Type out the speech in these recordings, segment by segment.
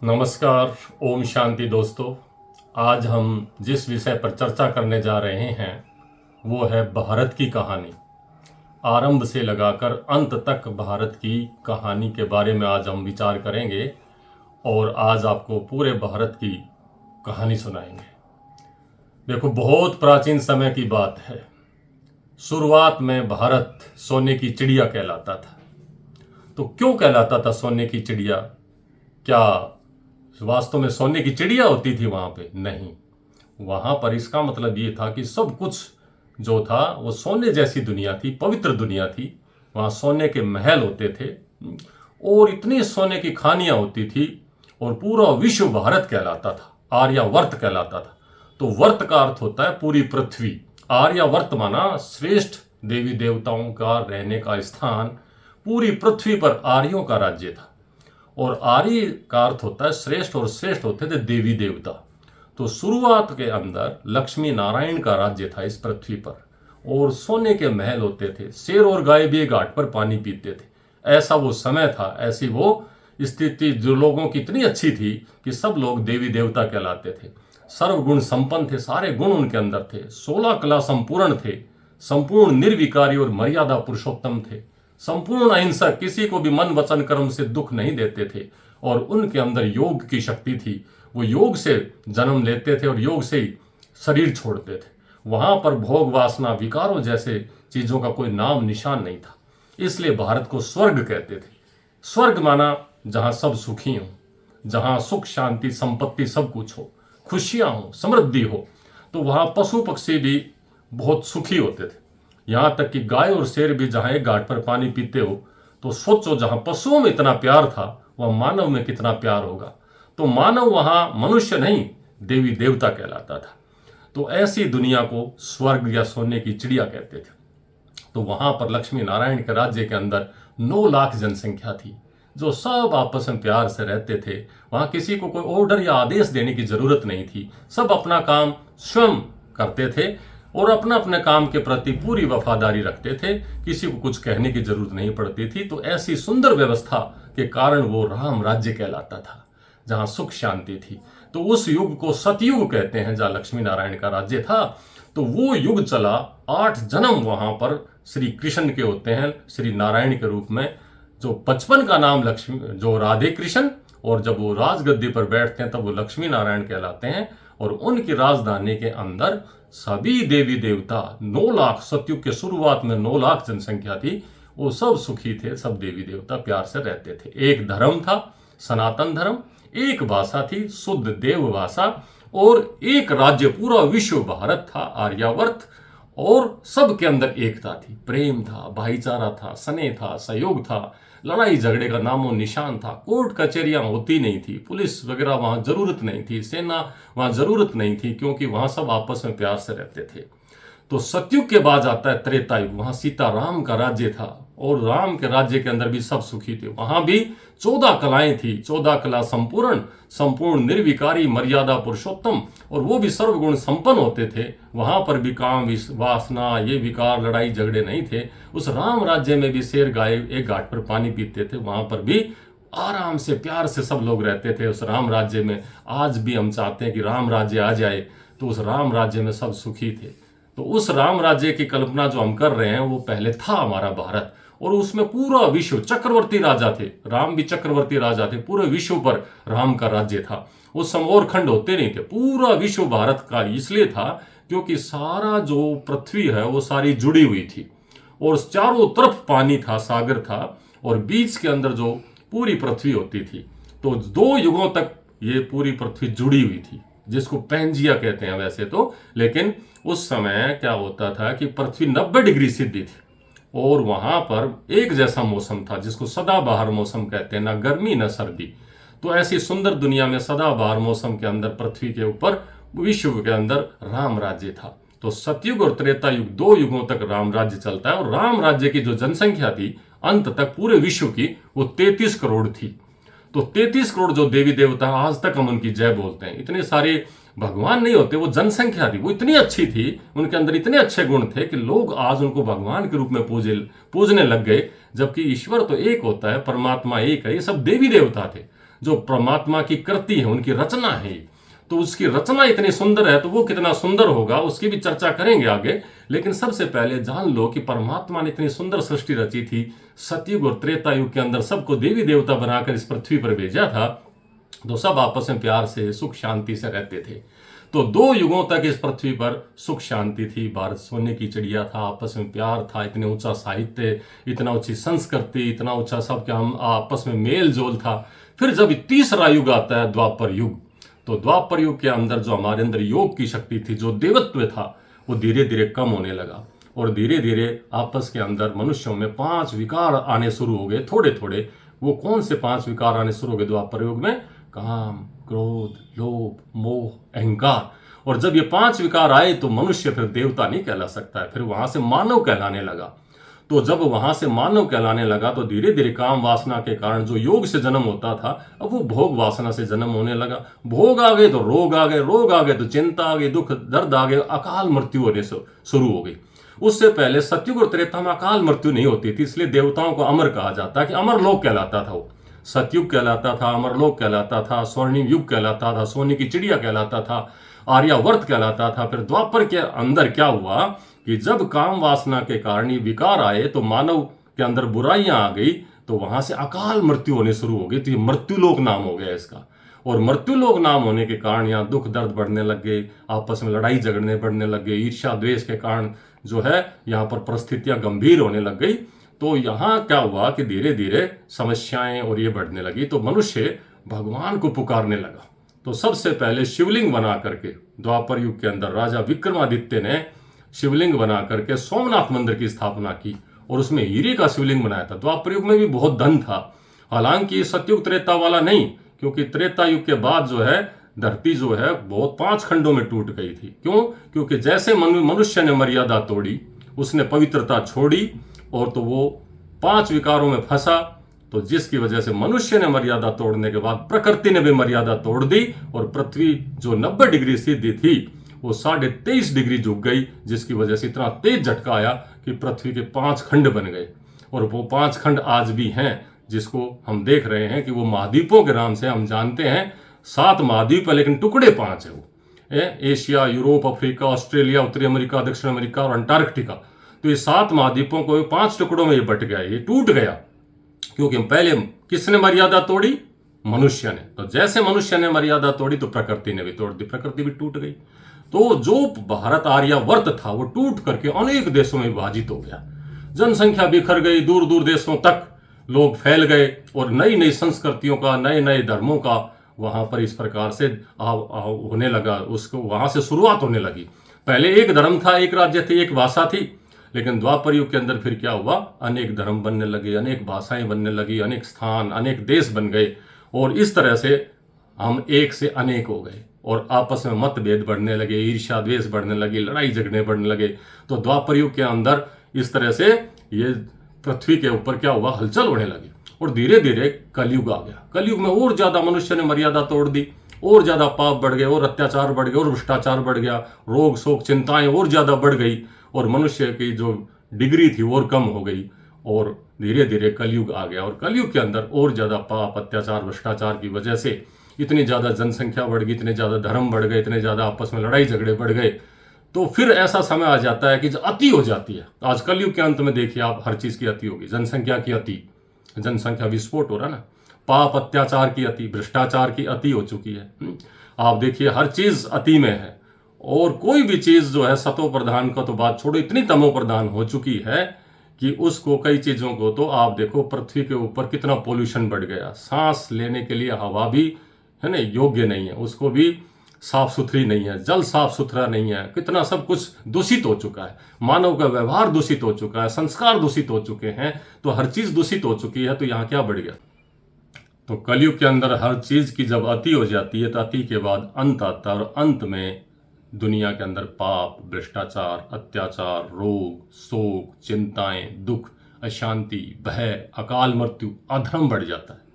नमस्कार। ओम शांति दोस्तों। आज हम जिस विषय पर चर्चा करने जा रहे हैं वो है भारत की कहानी। आरंभ से लगाकर अंत तक भारत की कहानी के बारे में आज हम विचार करेंगे और आज आपको पूरे भारत की कहानी सुनाएंगे। देखो, बहुत प्राचीन समय की बात है। शुरुआत में भारत सोने की चिड़िया कहलाता था। तो क्यों कहलाता था सोने की चिड़िया? क्या वास्तव में सोने की चिड़िया होती थी वहां पे? नहीं। वहां पर इसका मतलब ये था कि सब कुछ जो था वो सोने जैसी दुनिया थी, पवित्र दुनिया थी। वहां सोने के महल होते थे और इतनी सोने की खानियां होती थी और पूरा विश्व भारत कहलाता था, आर्यावर्त कहलाता था। तो वर्त का अर्थ होता है पूरी पृथ्वी। आर्यावर्त माना श्रेष्ठ देवी देवताओं का रहने का स्थान। पूरी पृथ्वी पर आर्यों का राज्य था और आर्य का अर्थ होता है श्रेष्ठ, और श्रेष्ठ होते थे देवी देवता। तो शुरुआत के अंदर लक्ष्मी नारायण का राज्य था इस पृथ्वी पर और सोने के महल होते थे। शेर और गाय भी घाट पर पानी पीते थे। ऐसा वो समय था, ऐसी वो स्थिति जो लोगों की इतनी अच्छी थी कि सब लोग देवी देवता कहलाते थे। सर्वगुण संपन्न थे, सारे गुण उनके अंदर थे। 16 कला संपूर्ण थे, संपूर्ण निर्विकारी और मर्यादा पुरुषोत्तम थे। संपूर्ण अहिंसक, किसी को भी मन वचन कर्म से दुख नहीं देते थे और उनके अंदर योग की शक्ति थी। वो योग से जन्म लेते थे और योग से ही शरीर छोड़ते थे। वहां पर भोग वासना विकारों जैसे चीजों का कोई नाम निशान नहीं था। इसलिए भारत को स्वर्ग कहते थे। स्वर्ग माना जहां सब सुखी हो, जहां सुख शांति संपत्ति सब कुछ हो, खुशियां हो, समृद्धि हो। तो वहां पशु पक्षी भी बहुत सुखी होते थे। यहां तक कि गाय और शेर भी जहां एक घाट पर पानी पीते हो तो सोचो, जहां पशुओं में इतना प्यार था वह मानव में कितना प्यार होगा। तो मानव वहां मनुष्य नहीं, देवी देवता कहलाता था। तो ऐसी दुनिया को स्वर्ग या सोने की चिड़िया कहते थे। तो वहां पर लक्ष्मी नारायण के राज्य के अंदर 9 लाख जनसंख्या थी जो सब आपस में प्यार से रहते थे। वहां किसी को कोई ऑर्डर या आदेश देने की जरूरत नहीं थी। सब अपना काम स्वयं करते थे और अपना अपने काम के प्रति पूरी वफादारी रखते थे। किसी को कुछ कहने की जरूरत नहीं पड़ती थी। तो ऐसी सुंदर व्यवस्था के कारण वो राम राज्य कहलाता था, जहां सुख शांति थी। तो उस युग को सतयुग कहते हैं, जहां लक्ष्मी नारायण का राज्य था। तो वो युग चला। 8 जन्म वहां पर श्री कृष्ण के होते हैं, श्री नारायण के रूप में। जो बचपन का नाम लक्ष्मी, जो राधे कृष्ण, और जब वो राजगद्दी पर बैठते हैं तब वो लक्ष्मी नारायण कहलाते हैं। और उनकी राजधानी के अंदर सभी देवी देवता, 9 लाख, सतयुग के शुरुआत में 9 लाख जनसंख्या थी, वो सब सुखी थे। सब देवी देवता प्यार से रहते थे। एक धर्म था, सनातन धर्म। एक भाषा थी, शुद्ध देव भाषा। और एक राज्य, पूरा विश्व भारत था, आर्यावर्त। और सबके अंदर एकता थी, प्रेम था, भाईचारा था, स्नेह था, सहयोग था। लड़ाई झगड़े का नामो निशान था। कोर्ट कचहरियां होती नहीं थी, पुलिस वगैरह वहां जरूरत नहीं थी, सेना वहां जरूरत नहीं थी, क्योंकि वहां सब आपस में प्यार से रहते थे। तो सतयुग के बाद आता है त्रेता युग। वहां सीता राम का राज्य था और राम के राज्य के अंदर भी सब सुखी थे। वहां भी 14 कलाएं थी, 14 कला संपूर्ण, संपूर्ण निर्विकारी, मर्यादा पुरुषोत्तम, और वो भी सर्वगुण संपन्न होते थे। वहां पर भी काम वासना, ये विकार, लड़ाई झगड़े नहीं थे। उस राम राज्य में भी शेर गाय एक घाट पर पानी पीते थे। वहां पर भी आराम से प्यार से सब लोग रहते थे उस राम राज्य में। आज भी हम चाहते हैं कि राम राज्य आ जाए, तो उस राम राज्य में सब सुखी थे। तो उस राम राज्य की कल्पना जो हम कर रहे हैं वो पहले था हमारा भारत, और उसमें पूरा विश्व चक्रवर्ती राजा थे। राम भी चक्रवर्ती राजा थे। पूरे विश्व पर राम का राज्य था। उस समय और खंड होते नहीं थे। पूरा विश्व भारत का इसलिए था क्योंकि सारा जो पृथ्वी है वो सारी जुड़ी हुई थी और चारों तरफ पानी था, सागर था, और बीच के अंदर जो पूरी पृथ्वी होती थी। तो 2 युगों तक ये पूरी पृथ्वी जुड़ी हुई थी, जिसको पैंजिया कहते हैं वैसे तो। लेकिन उस समय क्या होता था कि पृथ्वी 90 डिग्री सीधी थी और वहां पर एक जैसा मौसम था, जिसको सदाबहार मौसम कहते हैं, ना गर्मी ना सर्दी। तो ऐसी सुंदर दुनिया में सदाबहार मौसम के अंदर पृथ्वी के ऊपर विश्व के अंदर राम राज्य था। तो सतयुग और त्रेता युग, 2 युगों तक राम राज्य चलता है। और राम राज्य की जो जनसंख्या थी अंत तक पूरे विश्व की, वो 33 करोड़ थी। तो 33 करोड़ जो देवी देवता, आज तक हम उनकी जय बोलते हैं। इतने सारे भगवान नहीं होते, वो जनसंख्या थी, वो इतनी अच्छी थी, उनके अंदर इतने अच्छे गुण थे कि लोग आज उनको भगवान के रूप में पूजने लग गए। जबकि ईश्वर तो एक होता है, परमात्मा एक है, ये सब देवी देवता थे। जो परमात्मा की कृति है, उनकी रचना है, तो उसकी रचना इतनी सुंदर है तो वो कितना सुंदर होगा उसकी भी चर्चा करेंगे आगे। लेकिन सबसे पहले जान लो कि परमात्मा ने इतनी सुंदर सृष्टि रची थी, सतयुग और त्रेता युग के अंदर सबको देवी देवता बनाकर इस पृथ्वी पर भेजा था, तो सब आपस में प्यार से सुख शांति से रहते थे। तो 2 युगों तक इस पृथ्वी पर सुख शांति थी, भारत सोने की चिड़िया था, आपस में प्यार था, इतने ऊंचा साहित्य, इतना ऊंची संस्कृति, इतना ऊंचा सब क्या हम आपस में मेल जोल था। फिर जब तीसरा युग आता है द्वापर युग, तो द्वापर युग के अंदर जो हमारे अंदर योग की शक्ति थी, जो देवत्व था, वो धीरे धीरे कम होने लगा और धीरे धीरे आपस के अंदर मनुष्यों में 5 विकार आने शुरू हो गए थोड़े थोड़े। वो कौन से 5 विकार आने शुरू हो गए द्वापर युग में? काम, क्रोध, लोभ, मोह, अहंकार। और जब ये 5 विकार आए तो मनुष्य फिर देवता नहीं कहला सकता है, फिर वहां से मानव कहलाने लगा। तो जब वहां से मानव कहलाने लगा तो धीरे धीरे काम वासना के कारण जो योग से जन्म होता था, अब वो भोग वासना से जन्म होने लगा। भोग आ गए तो रोग आ गए, रोग आ गए तो चिंता आ गई, दुख दर्द आ गए, अकाल मृत्यु होने से शुरू हो गई। उससे पहले सतयुग और त्रेता में अकाल मृत्यु नहीं होती थी, इसलिए देवताओं को अमर कहा जाता है कि अमर लोक कहलाता था। वो सतयुग कहलाता था, अमरलोक कहलाता था, स्वर्णिम युग कहलाता था, सोने की चिड़िया कहलाता था, आर्यावर्त कहलाता था। फिर द्वापर के अंदर क्या हुआ कि जब काम वासना के कारण ये विकार आए तो मानव के अंदर बुराइयां आ गई, तो वहां से अकाल मृत्यु होने शुरू हो गई। तो ये मृत्युलोक नाम हो गया इसका। और मृत्युलोक नाम होने के कारण यहाँ दुख दर्द बढ़ने लग गए, आपस में लड़ाई झगड़ने बढ़ने लग गए, ईर्ष्या द्वेष के कारण जो है यहाँ पर परिस्थितियां गंभीर होने लग गई। तो यहाँ क्या हुआ कि धीरे धीरे समस्याएं और ये बढ़ने लगी, तो मनुष्य भगवान को पुकारने लगा। तो सबसे पहले शिवलिंग बना करके द्वापर युग के अंदर राजा विक्रमादित्य ने शिवलिंग बना करके सोमनाथ मंदिर की स्थापना की और उसमें हीरे का शिवलिंग बनाया था। द्वापर युग में भी बहुत धन था, हालांकि सतयुग त्रेता वाला नहीं, क्योंकि त्रेता युग के बाद जो है धरती जो है बहुत 5 खंडों में टूट गई थी। क्यों? क्योंकि जैसे मनुष्य ने मर्यादा तोड़ी, उसने पवित्रता छोड़ी और तो वो 5 विकारों में फंसा, तो जिसकी वजह से मनुष्य ने मर्यादा तोड़ने के बाद प्रकृति ने भी मर्यादा तोड़ दी और पृथ्वी जो 90 डिग्री सीधी थी वो 23.5 डिग्री झुक गई, जिसकी वजह से इतना तेज झटका आया कि पृथ्वी के 5 खंड बन गए। और वो 5 खंड आज भी हैं, जिसको हम देख रहे हैं कि वो महाद्वीपों के नाम से हम जानते हैं। 7 महाद्वीप है लेकिन टुकड़े 5 है। वो एशिया, यूरोप, अफ्रीका, ऑस्ट्रेलिया, उत्तरी अमेरिका, दक्षिण अमेरिका और अंटार्कटिका। तो ये 7 महाद्वीपों को 5 टुकड़ों में ये बट गया, ये टूट गया। क्योंकि पहले किसने मर्यादा तोड़ी? मनुष्य ने। तो जैसे मनुष्य ने मर्यादा तोड़ी तो प्रकृति ने भी तोड़ दी, प्रकृति भी टूट गई। तो जो भारत आर्यावर्त था वो टूट करके अनेक देशों में विभाजित हो गया, जनसंख्या बिखर गई, दूर दूर देशों तक लोग फैल गए और नई नई संस्कृतियों का, नए नए धर्मों का वहां पर इस प्रकार से होने लगा, उसको वहां से शुरुआत होने लगी। पहले एक धर्म था, एक राज्य थे, एक भाषा थी, लेकिन द्वापर युग के अंदर फिर क्या हुआ? अनेक धर्म बनने लगे, अनेक भाषाएं बनने लगी, अनेक स्थान, अनेक देश बन गए और इस तरह से हम एक से अनेक हो गए और आपस में मतभेद बढ़ने लगे, ईर्ष्या द्वेष बढ़ने लगी, लड़ाई झगड़े बढ़ने लगे। तो द्वापर युग के अंदर इस तरह से ये पृथ्वी के ऊपर क्या हुआ? हलचल होने लगी और धीरे धीरे कलयुग आ गया। कलयुग में और ज्यादा मनुष्य ने मर्यादा तोड़ दी, और ज्यादा पाप बढ़ गए, और अत्याचार बढ़ गए, और भ्रष्टाचार बढ़ गया, रोग शोक चिंताएं और ज्यादा बढ़ गई और मनुष्य की जो डिग्री थी और कम हो गई और धीरे धीरे कलयुग आ गया। और कलयुग के अंदर और ज्यादा पाप, अत्याचार, भ्रष्टाचार की वजह से इतनी ज्यादा जनसंख्या बढ़ गई, इतने ज्यादा धर्म बढ़ गए, इतने ज्यादा आपस में लड़ाई झगड़े बढ़ गए। तो फिर ऐसा समय आ जाता है कि जो अति हो जाती है। आज कलयुग के अंत में देखिए आप, हर चीज की अति होगी, जनसंख्या की अति, जनसंख्या विस्फोट हो रहा ना, पाप अत्याचार की अति, भ्रष्टाचार की अति हो चुकी है। आप देखिए हर चीज अति में है और कोई भी चीज जो है सतो प्रधान का तो बात छोड़ो, इतनी तमो प्रधान हो चुकी है कि उसको, कई चीजों को तो आप देखो पृथ्वी के ऊपर कितना पोल्यूशन बढ़ गया, सांस लेने के लिए हवा भी है ना योग्य नहीं है, उसको भी साफ सुथरी नहीं है, जल साफ सुथरा नहीं है, कितना सब कुछ दूषित हो चुका है, मानव का व्यवहार दूषित हो चुका है, संस्कार दूषित हो चुके हैं, तो हर चीज दूषित हो चुकी है। तो यहाँ क्या बढ़ गया? तो कलयुग के अंदर हर चीज की जब अति हो जाती है तो अति के बाद अंत आता है और अंत में दुनिया के अंदर पाप, भ्रष्टाचार, अत्याचार, रोग, शोक, चिंताएं, दुख, अशांति, भय, अकाल मृत्यु, अधर्म बढ़ जाता है।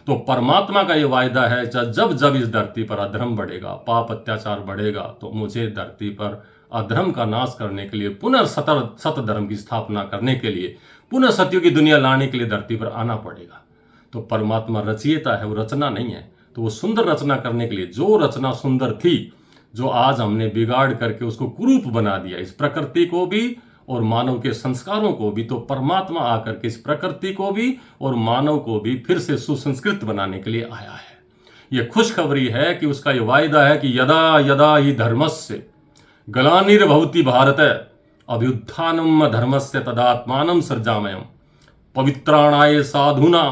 तो परमात्मा का ये वायदा है जब जब इस धरती पर अधर्म बढ़ेगा, पाप अत्याचार बढ़ेगा, तो मुझे धरती पर अधर्म का नाश करने के लिए, पुनः सत धर्म की स्थापना करने के लिए, पुनः सत्य की दुनिया लाने के लिए धरती पर आना पड़ेगा। तो परमात्मा रचयिता है, वो रचना नहीं है। तो वो सुंदर रचना करने के लिए, जो रचना सुंदर थी, जो आज हमने बिगाड़ करके उसको कुरूप बना दिया, इस प्रकृति को भी और मानव के संस्कारों को भी, तो परमात्मा आकर के इस प्रकृति को भी और मानव को भी फिर से सुसंस्कृत बनाने के लिए आया है। यह खुशखबरी है कि उसका यह वायदा है कि यदा यदा ही धर्मस्य ग्लानिर्भवति भारत अभ्युत्थानम धर्मस्य तदात्मानं सृजाम्यहम् पवित्राणाय साधूनां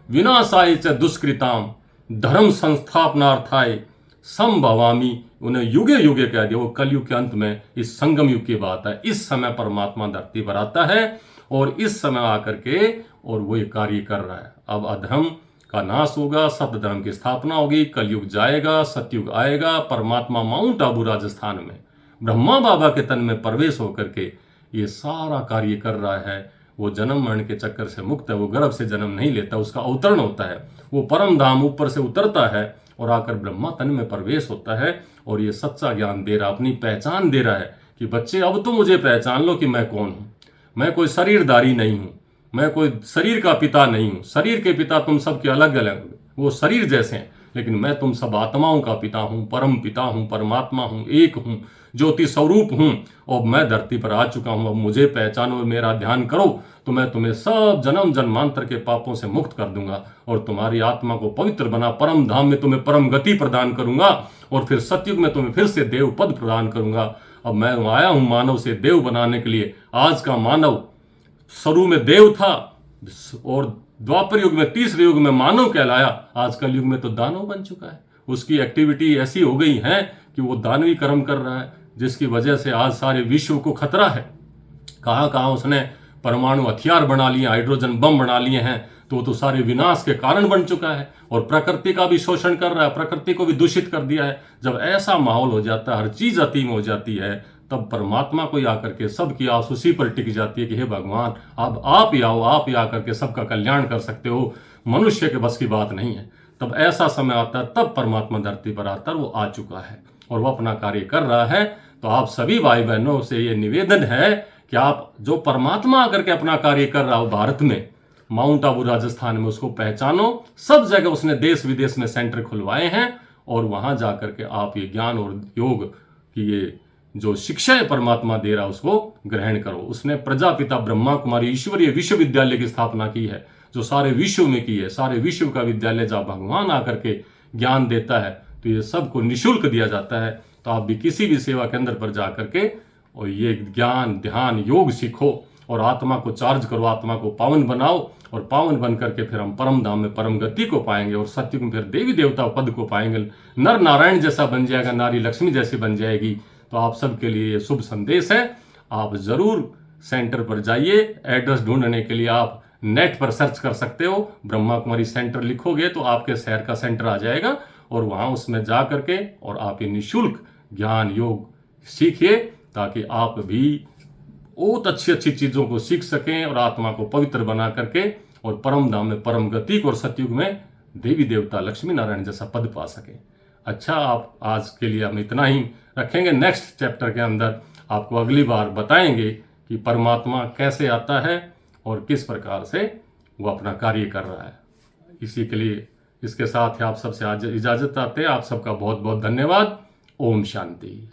विनाशाय च दुष्कृतां धर्म संस्थापनार्थाय संभवामि। उन्हें युगे युगे कह दिया। वो कलयुग के अंत में इस संगम युग की बात है। इस समय परमात्मा धरती पर आता है और इस समय आकर के और वो ये कार्य कर रहा है। अब अधर्म का नाश होगा, सत्य धर्म की स्थापना होगी, कलयुग जाएगा, सतयुग आएगा। परमात्मा माउंट आबू राजस्थान में ब्रह्मा बाबा के तन में प्रवेश होकर के ये सारा कार्य कर रहा है। वो जन्म मरण के चक्कर से मुक्त है, वो गर्भ से जन्म नहीं लेता, उसका अवतरण होता है, वो परम धाम ऊपर से उतरता है और आकर ब्रह्मा तन में प्रवेश होता है और ये सच्चा ज्ञान दे रहा, अपनी पहचान दे रहा है कि बच्चे अब तो मुझे पहचान लो कि मैं कौन हूँ। मैं कोई शरीरधारी नहीं हूँ, मैं कोई शरीर का पिता नहीं हूँ। शरीर के पिता तुम सबके अलग अलग, वो शरीर जैसे हैं, लेकिन मैं तुम सब आत्माओं का पिता हूँ, परम पिता हूँ, परमात्मा हूँ, एक हूँ, ज्योति स्वरूप हूँ। और मैं धरती पर आ चुका हूँ। अब मुझे पहचानो और मेरा ध्यान करो तो मैं तुम्हें सब जन्म जन्मांतर के पापों से मुक्त कर दूंगा और तुम्हारी आत्मा को पवित्र बना परम धाम में तुम्हें परम गति प्रदान करूंगा और फिर सतयुग में तुम्हें फिर से देव पद प्रदान करूंगा। अब मैं आया हूं मानव से देव बनाने के लिए। आज का मानव शुरू में देव था और द्वापर युग में, तीसरे युग में मानव कहलाया। आज कल युग में तो दानव बन चुका है। उसकी एक्टिविटी ऐसी हो गई है कि वो दानवी कर्म कर रहा है, जिसकी वजह से आज सारे विश्व को खतरा है। कहाँ कहाँ उसने परमाणु हथियार बना लिए, हाइड्रोजन बम बना लिए हैं, तो सारे विनाश के कारण बन चुका है और प्रकृति का भी शोषण कर रहा है, प्रकृति को भी दूषित कर दिया है। जब ऐसा माहौल हो जाता है, हर चीज अतीम हो जाती है, तब परमात्मा को आकर के सबकी आस उसी पर टिक जाती है कि हे भगवान, अब आप ही आओ, आप ही आकर के सबका कल्याण कर सकते हो। मनुष्य के बस की बात नहीं है। तब ऐसा समय आता है, तब परमात्मा धरती पर आता है। वो आ चुका है और वो अपना कार्य कर रहा है। तो आप सभी भाई बहनों से ये निवेदन है कि आप जो परमात्मा आकर के अपना कार्य कर रहा हो भारत में, माउंट आबू राजस्थान में, उसको पहचानो। सब जगह उसने देश विदेश में सेंटर खुलवाए हैं और वहां जाकर के आप ये ज्ञान और योग की ये जो शिक्षाएं परमात्मा दे रहा है उसको ग्रहण करो। उसने प्रजापिता ब्रह्मा कुमारी ईश्वरीय विश्वविद्यालय की स्थापना की है, जो सारे विश्व में की है। सारे विश्व का विद्यालय जब भगवान आकर के ज्ञान देता है तो ये सबको निःशुल्क दिया जाता है। तो आप भी किसी भी सेवा केंद्र पर जाकर के और ये ज्ञान ध्यान योग सीखो और आत्मा को चार्ज करो, आत्मा को पावन बनाओ और पावन बन करके फिर हम परम धाम में परम गति को पाएंगे और सत्युग में फिर देवी देवता पद को पाएंगे। नर नारायण जैसा बन जाएगा, नारी लक्ष्मी जैसी बन जाएगी। तो आप सबके लिए ये शुभ संदेश है। आप जरूर सेंटर पर जाइए। एड्रेस ढूंढने के लिए आप नेट पर सर्च कर सकते हो। ब्रह्मा कुमारी सेंटर लिखोगे तो आपके शहर का सेंटर आ जाएगा और वहां उसमें जा करके और आप ये निःशुल्क ज्ञान योग सीखिए, ताकि आप भी बहुत अच्छी अच्छी चीजों को सीख सकें और आत्मा को पवित्र बना करके और परम धाम में परम गति को और सतयुग में देवी देवता लक्ष्मी नारायण जैसा पद पा सकें। अच्छा, आप आज के लिए हम इतना ही रखेंगे। नेक्स्ट चैप्टर के अंदर आपको अगली बार बताएंगे कि परमात्मा कैसे आता है और किस प्रकार से वो अपना कार्य कर रहा है। इसी के लिए इसके साथ ही आप सबसे आज इजाजत चाहते हैं। आप सबका बहुत बहुत धन्यवाद। ओम शांति।